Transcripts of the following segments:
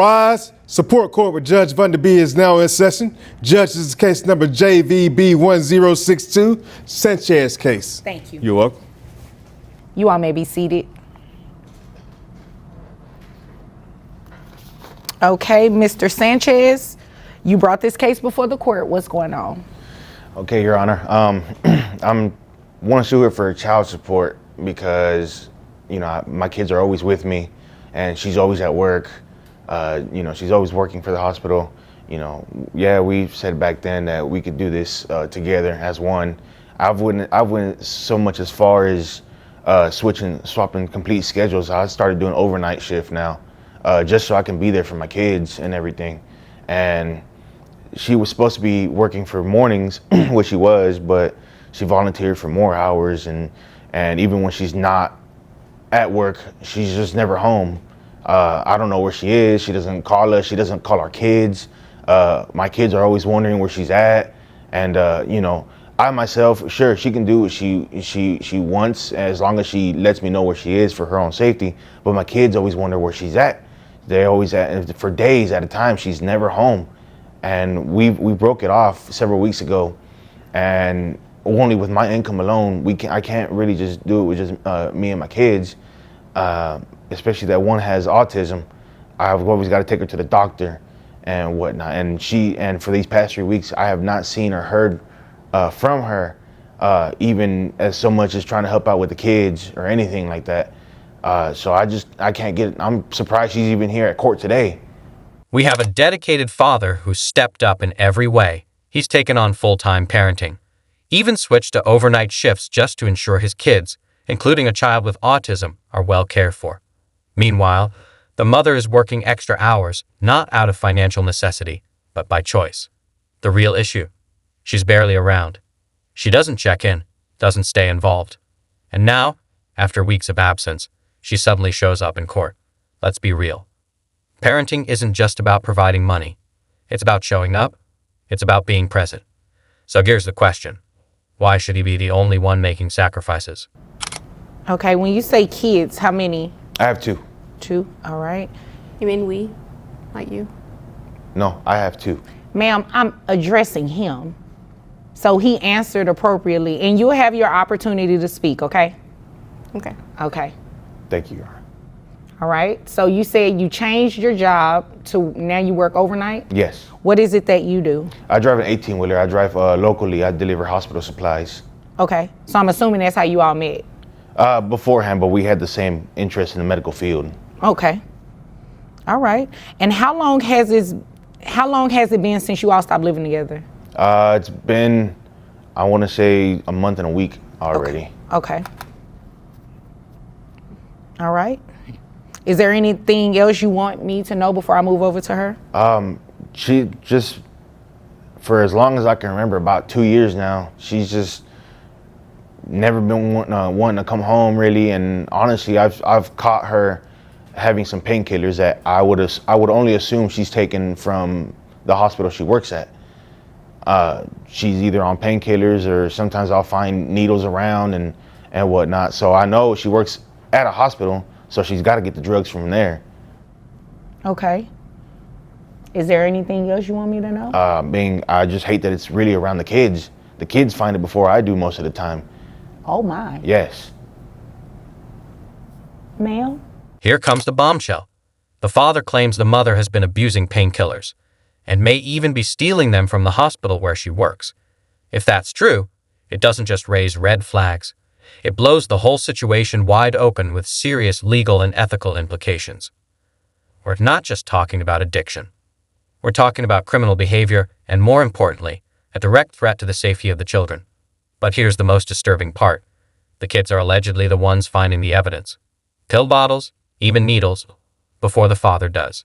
Rise. Support court with Judge Vanderby is now in session. Judge, this is case number JVB1062, Sanchez case. Thank you. You're welcome. You all may be seated. Okay, Mr. Sanchez, you brought this case before the court. What's going on? Okay, Your Honor. I'm want to sue her for child support because, my kids are always with me, and she's always at work. She's always working for the hospital. We said back then that we could do this together as one. I went so much as far as swapping complete schedules. I started doing overnight shift now, just so I can be there for my kids and everything. And she was supposed to be working for mornings, which she was, but she volunteered for more hours. And even when she's not at work, she's just never home. I don't know where she is. She doesn't call us. She doesn't call our kids. My kids are always wondering where she's at. And, I myself, sure, she can do what she wants as long as she lets me know where she is for her own safety. But my kids always wonder where she's at. They're always for days at a time. She's never home. And we broke it off several weeks ago. And only with my income alone, I can't really just do it with just me and my kids. Especially that one has autism. I've always got to take her to the doctor and whatnot. And for these past 3 weeks, I have not seen or heard from her, even as so much as trying to help out with the kids or anything like that. So I can't get it. I'm surprised she's even here at court today. We have a dedicated father who stepped up in every way. He's taken on full-time parenting, even switched to overnight shifts just to ensure his kids, including a child with autism, are well cared for. Meanwhile, the mother is working extra hours, not out of financial necessity, but by choice. The real issue: she's barely around. She doesn't check in, doesn't stay involved. And now, after weeks of absence, she suddenly shows up in court. Let's be real. Parenting isn't just about providing money. It's about showing up. It's about being present. So here's the question. Why should he be the only one making sacrifices? Okay, when you say kids, how many? I have two. Two, all right. You mean we? Like you? No, I have two. Ma'am, I'm addressing him. So he answered appropriately, and you'll have your opportunity to speak, okay? Okay. Okay. Thank you, Your Honor. All right. So you said you changed your job to now you work overnight? Yes. What is it that you do? I drive an 18-wheeler. I drive locally. I deliver hospital supplies. Okay. So I'm assuming that's how you all met. Beforehand, but we had the same interest in the medical field. Okay. All right. And how long has it been since you all stopped living together? It's been, I want to say, a month and a week already. Okay. All right. Is there anything else you want me to know before I move over to her? She just, for as long as I can remember, about 2 years now, she's just never been wanting to come home really. And honestly, I've caught her having some painkillers that I would only assume she's taken from the hospital she works at. She's either on painkillers or sometimes I'll find needles around and whatnot. So I know she works at a hospital, so she's got to get the drugs from there. Okay. Is there anything else you want me to know? I just hate that it's really around the kids. The kids find it before I do most of the time. Oh my. Yes. Ma'am? Here comes the bombshell. The father claims the mother has been abusing painkillers and may even be stealing them from the hospital where she works. If that's true, it doesn't just raise red flags. It blows the whole situation wide open with serious legal and ethical implications. We're not just talking about addiction. We're talking about criminal behavior and, more importantly, a direct threat to the safety of the children. But here's the most disturbing part. The kids are allegedly the ones finding the evidence. Pill bottles, even needles, before the father does.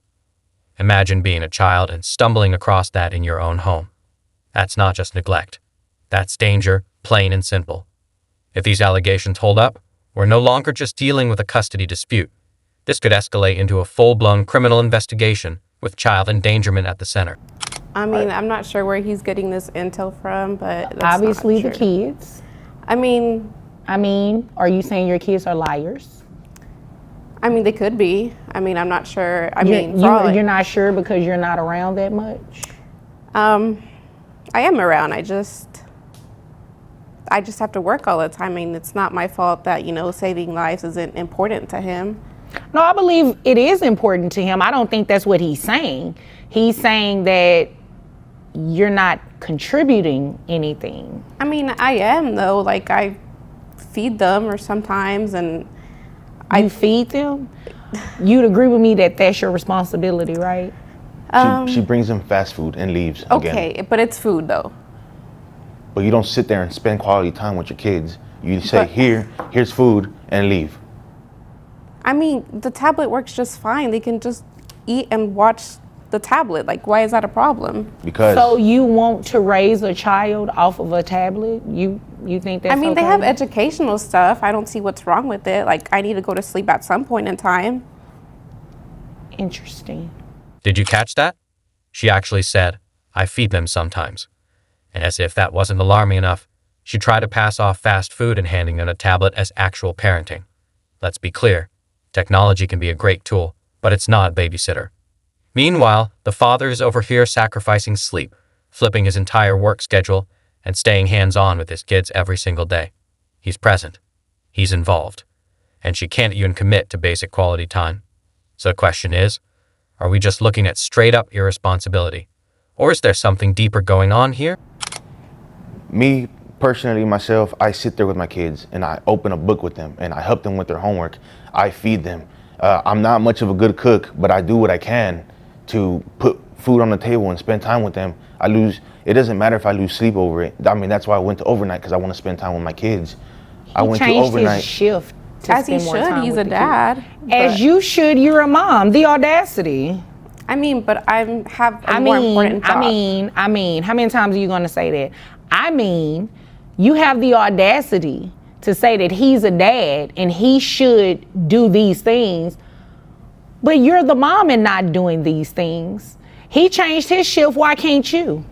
Imagine being a child and stumbling across that in your own home. That's not just neglect. That's danger, plain and simple. If these allegations hold up, we're no longer just dealing with a custody dispute. This could escalate into a full-blown criminal investigation with child endangerment at the center. I mean, I'm not sure where he's getting this intel from, but that's Obviously not the true. kids. I mean, are you saying your kids are liars? I mean, they could be. I mean, I'm not sure. I You're, mean, for all you're not sure because you're not around that much? I am around. I just have to work all the time. I mean, it's not my fault that, saving lives isn't important to him. No, I believe it is important to him. I don't think that's what he's saying. He's saying that you're not contributing anything. I mean, I am, though. Like, I feed them or sometimes, and You feed them? You'd agree with me that that's your responsibility, right? She brings them fast food and leaves again. okay, but it's food, though. But you don't sit there and spend quality time with your kids. You say, here's food, and leave. I mean, the tablet works just fine. They can just eat and watch the tablet. Like, why is that a problem? Because So you want to raise a child off of a tablet? You think that's I mean, okay? they have educational stuff. I don't see what's wrong with it. Like, I need to go to sleep at some point in time. Interesting. Did you catch that? She actually said, I feed them sometimes. And as if that wasn't alarming enough, she tried to pass off fast food and handing them a tablet as actual parenting. Let's be clear, technology can be a great tool, but it's not a babysitter. Meanwhile, the father is over here sacrificing sleep, flipping his entire work schedule, and staying hands-on with his kids every single day. He's present. He's involved. And she can't even commit to basic quality time. So the question is, are we just looking at straight-up irresponsibility? Or is there something deeper going on here? me personally, myself, I sit there with my kids and I open a book with them and I help them with their homework. I feed them. I'm not much of a good cook, but I do what I can to put food on the table and spend time with them. It doesn't matter if I lose sleep over it. I mean, that's why I went to overnight, because I want to spend time with my kids. I went to overnight. His shift to As he spend more should, time he's with a the dad. kids. As you should, you're a mom. The audacity. I mean, but I have a more important job. I mean, how many times are you going to say that? I mean, you have the audacity to say that he's a dad and he should do these things, but you're the mom and not doing these things. He changed his shift. Why can't you?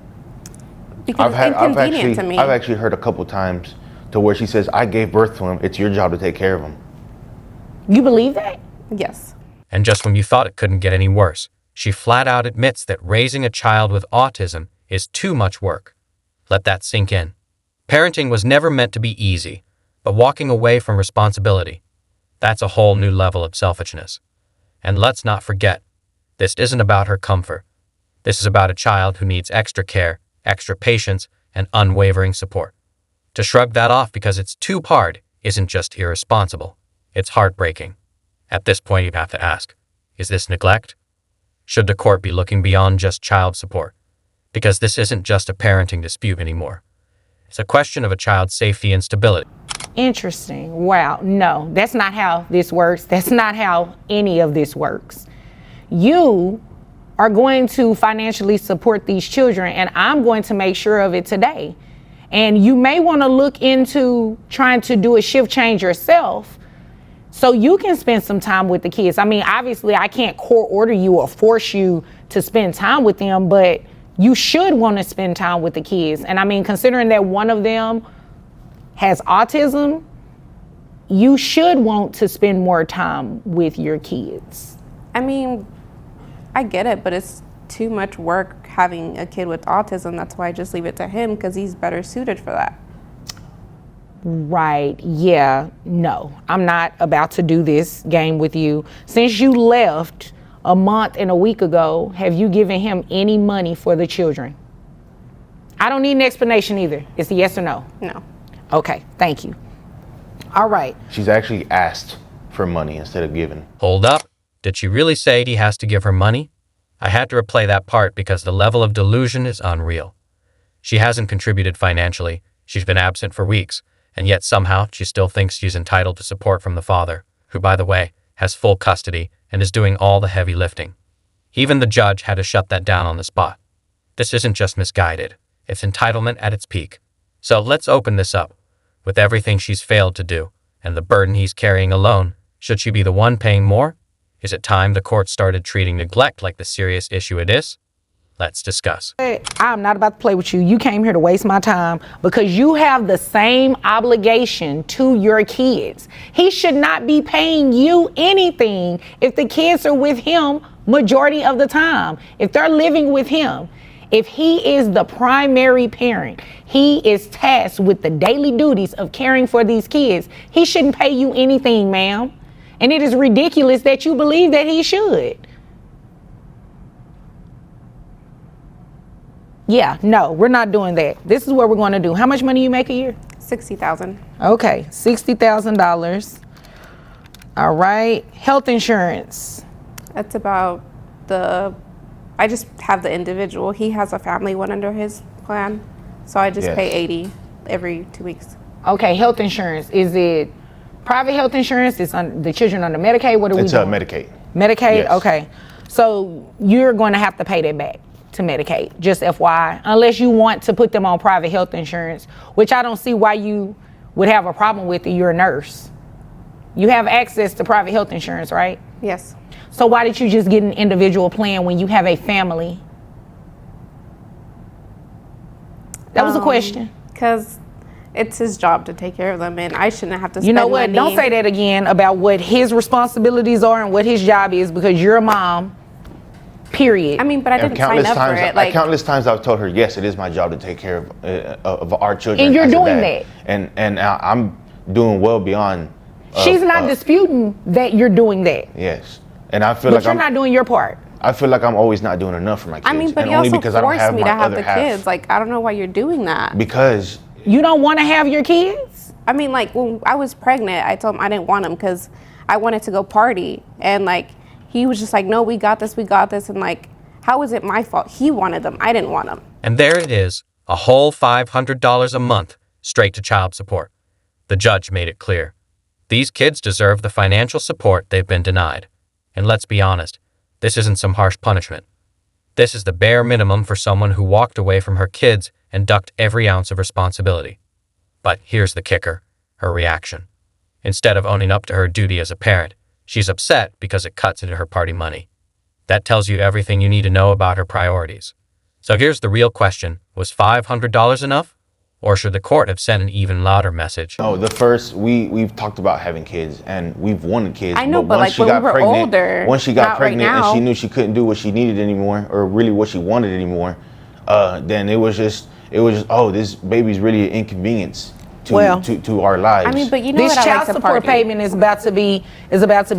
Because it's inconvenient to me. I've actually heard a couple times to where she says, I gave birth to him. It's your job to take care of him. You believe that? Yes. And just when you thought it couldn't get any worse, she flat out admits that raising a child with autism is too much work. Let that sink in. Parenting was never meant to be easy, but walking away from responsibility, that's a whole new level of selfishness. And let's not forget, this isn't about her comfort. This is about a child who needs extra care, extra patience, and unwavering support. To shrug that off because it's too hard isn't just irresponsible, it's heartbreaking. At this point, you have to ask, is this neglect? Should the court be looking beyond just child support? Because this isn't just a parenting dispute anymore. It's a question of a child's safety and stability. Interesting. Wow. No, that's not how this works. That's not how any of this works. You are going to financially support these children, and I'm going to make sure of it today. And you may want to look into trying to do a shift change yourself so you can spend some time with the kids. I mean, obviously, I can't court order you or force you to spend time with them, but you should want to spend time with the kids. And I mean, considering that one of them has autism, you should want to spend more time with your kids. I mean, I get it, but it's too much work having a kid with autism. That's why I just leave it to him, because he's better suited for that. Right. Yeah. No, I'm not about to do this game with you. Since you left a month and a week ago, have you given him any money for the children? I don't need an explanation either. It's a yes or no. No. Okay. Thank you. All right. She's actually asked for money instead of giving. Hold up. Did she really say he has to give her money? I had to replay that part because the level of delusion is unreal. She hasn't contributed financially. She's been absent for weeks, and yet somehow she still thinks she's entitled to support from the father, who, by the way, has full custody and is doing all the heavy lifting. Even the judge had to shut that down on the spot. This isn't just misguided. It's entitlement at its peak. So let's open this up. With everything she's failed to do, and the burden he's carrying alone, should she be the one paying more? Is it time the court started treating neglect like the serious issue it is? Let's discuss. I'm not about to play with you. You came here to waste my time because you have the same obligation to your kids. He should not be paying you anything if the kids are with him majority of the time. If they're living with him, if he is the primary parent, he is tasked with the daily duties of caring for these kids. He shouldn't pay you anything, ma'am. And it is ridiculous that you believe that he should. Yeah, no, we're not doing that. This is what we're going to do. How much money you make a year? $60,000. Okay, $60,000. All right. Health insurance. That's about I just have the individual. He has a family one under his plan. So I just Yes. pay $80 every 2 weeks. Okay, health insurance. Is it private health insurance? Is the children under Medicaid? What are we It's doing? Medicaid. Medicaid? Yes. Okay. So you're going to have to pay that back to Medicaid, just FYI, unless you want to put them on private health insurance, which I don't see why you would have a problem with it. You're a nurse. You have access to private health insurance, right? Yes. So why did you just get an individual plan when you have a family? That was a question. Because it's his job to take care of them, and I shouldn't have to spend You know what? money. Don't say that again about what his responsibilities are and what his job is, because you're a mom, period. I mean, but I didn't sign up for it. Like, countless times I've told her, yes, it is my job to take care of our children. And you're as a doing dad. And I'm doing well beyond. She's not disputing that you're doing that, Yes, and I feel but like you're I'm not doing your part. I feel like I'm always not doing enough for my kids. I mean, but and you only also because I don't forced have me my to have other the half. kids. Like, I don't know why you're doing that. Because You don't want to have your kids? I mean, like, when I was pregnant, I told him I didn't want him because I wanted to go party. And, like, he was just like, no, we got this. And, like, how is it my fault? He wanted them. I didn't want them. And there it is, a whole $500 a month straight to child support. The judge made it clear. These kids deserve the financial support they've been denied. And let's be honest, this isn't some harsh punishment. This is the bare minimum for someone who walked away from her kids and ducked every ounce of responsibility. But here's the kicker, her reaction. Instead of owning up to her duty as a parent, she's upset because it cuts into her party money. That tells you everything you need to know about her priorities. So here's the real question. Was $500 enough? Or should the court have sent an even louder message? no, we've talked about having kids and we've wanted kids. I know, but, once like, she when we got were pregnant, older, once she got not right pregnant and now. she knew she couldn't do what she needed anymore, or really what she wanted anymore, then it was just, oh, this baby's really an inconvenience to our lives. I mean, but you know This what I child like to support party. payment is about to be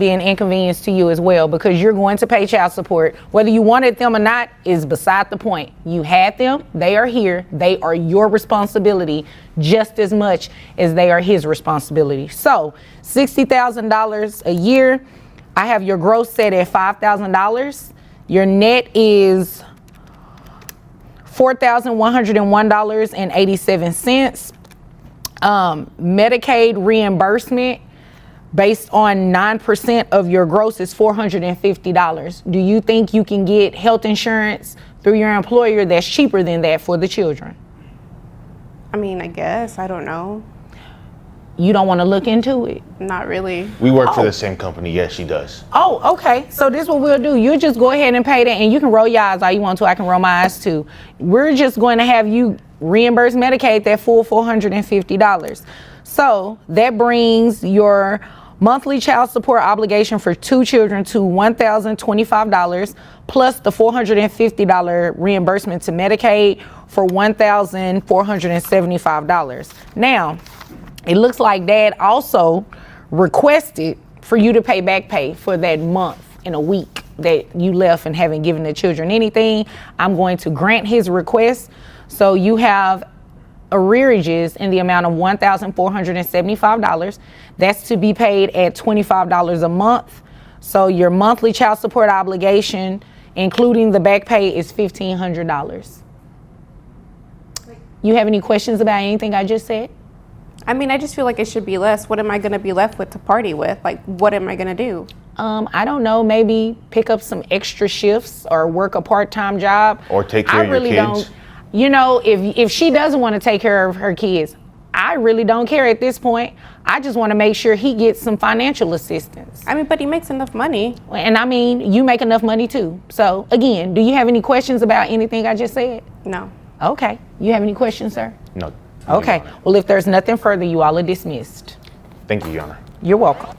an inconvenience to you as well, because you're going to pay child support. Whether you wanted them or not is beside the point. You had them, they are here, they are your responsibility just as much as they are his responsibility. So $60,000 a year. I have your gross set at $5,000. Your net is $4,101.87. Medicaid reimbursement based on 9% of your gross is $450. Do you think you can get health insurance through your employer that's cheaper than that for the children? I mean, I guess. I don't know. You don't want to look into it? Not really. we work for the same company. Yes, she does. Oh, okay. So this is what we'll do. You just go ahead and pay that, and you can roll your eyes all you want to. I can roll my eyes too. We're just going to have you reimburse Medicaid that full $450. So that brings your monthly child support obligation for 2 children to $1,025 plus the $450 reimbursement to Medicaid for $1,475. Now, it looks like Dad also requested for you to pay back pay for that month in a week that you left and haven't given the children anything. I'm going to grant his request. So you have arrearages in the amount of $1,475. That's to be paid at $25 a month. So your monthly child support obligation, including the back pay, is $1,500. You have any questions about anything I just said? I mean, I just feel like it should be less. What am I going to be left with to party with? Like, what am I going to do? I don't know, maybe pick up some extra shifts or work a part-time job. Or take care of your kids. You know, if she doesn't want to take care of her kids, I really don't care at this point. I just want to make sure he gets some financial assistance. I mean, but he makes enough money. And I mean, you make enough money too. So again, do you have any questions about anything I just said? No. Okay. You have any questions, sir? No. Okay. Well, if there's nothing further, you all are dismissed. Thank you, Your Honor. You're welcome.